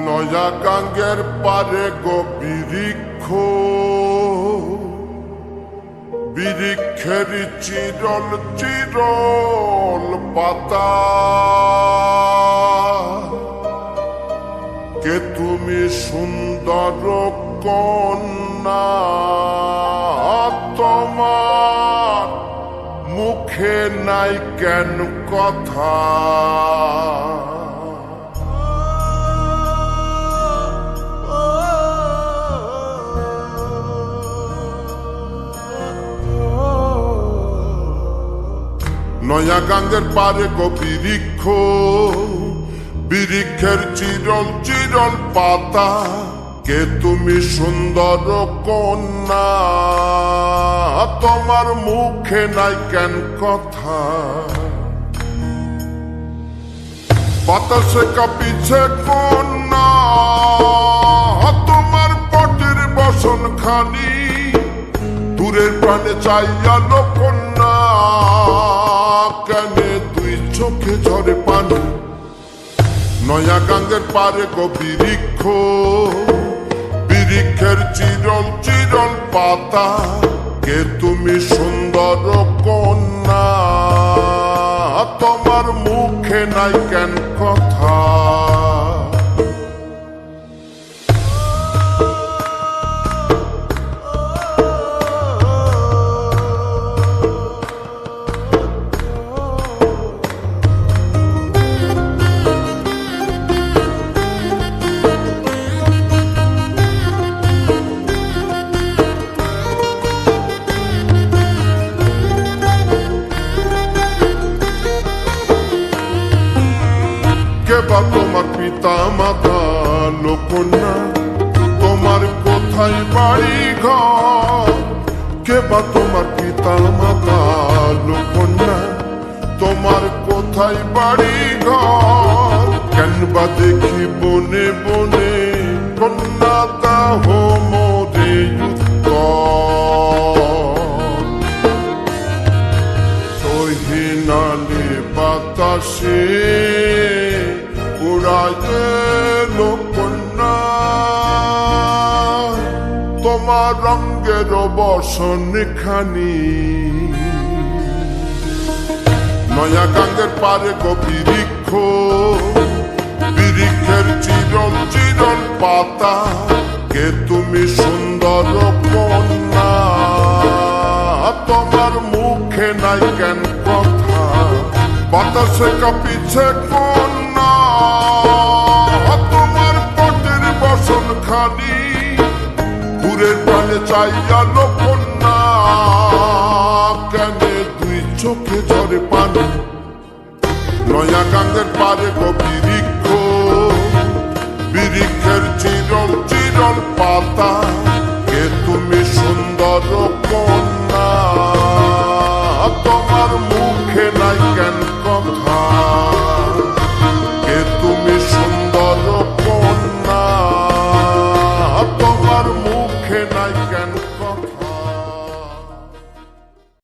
নয়া গাঙ্গের পারে গো বৃক্ষ, বৃক্ষের চিরল চিরল পাতা, কে তুমি সুন্দর কন্যা, তোমার মুখে নাই কেন কথা? নয়া গাঙ্গের পারে গো বৃক্ষ, বৃক্ষের চিরল চিরল পাতা, কে তুমি সুন্দর কন্যা, তোমার মুখে নাই কেন কথা? বাতাসে কাঁপিছে কন্যা, তোমার পটের বসন খানি, দূরের প্রাণে চাইয়া কন্যা, কেনে দুই চোখে ঝরে পানি? নয়া গাঙ্গের পারে গো বৃক্ষ, বৃক্ষের চিরল চিরল পাতা, কে তুমি সুন্দর কন্যা, তোমার মুখে নাই কেন কথা? কে বা তোমার পিতা মাতা লোকন্যা, তোমার কোথায় বাড়ি ঘর? কে বা তোমার পিতা মাতা লোকন্যা, তোমার কোথায় বাড়ি ঘর? কেন বা দেখি বনে বনে কন্যা দাহ মোরে সহিনালে বাতাসে উড়ায়ে কন্যা, তোমার রঙের বসন খানি। নয়া গাঙ্গের পারে গো বৃক্ষ, বৃক্ষের চিরল চিরল পাতা, কে তুমি সুন্দর কন্যা, তোমার মুখে নাই কেন কথা? বাতাসে কাঁপিছে কন্যা, তোমার পটের বসন খানি, দূরের প্রাণে চাইয়া কন্যা, কেনে দুই চোখে ঝরে পানি? নয়া গাঙ্গের পারে গো বৃক্ষ, বৃক্ষের চিরল চিরল পাতা,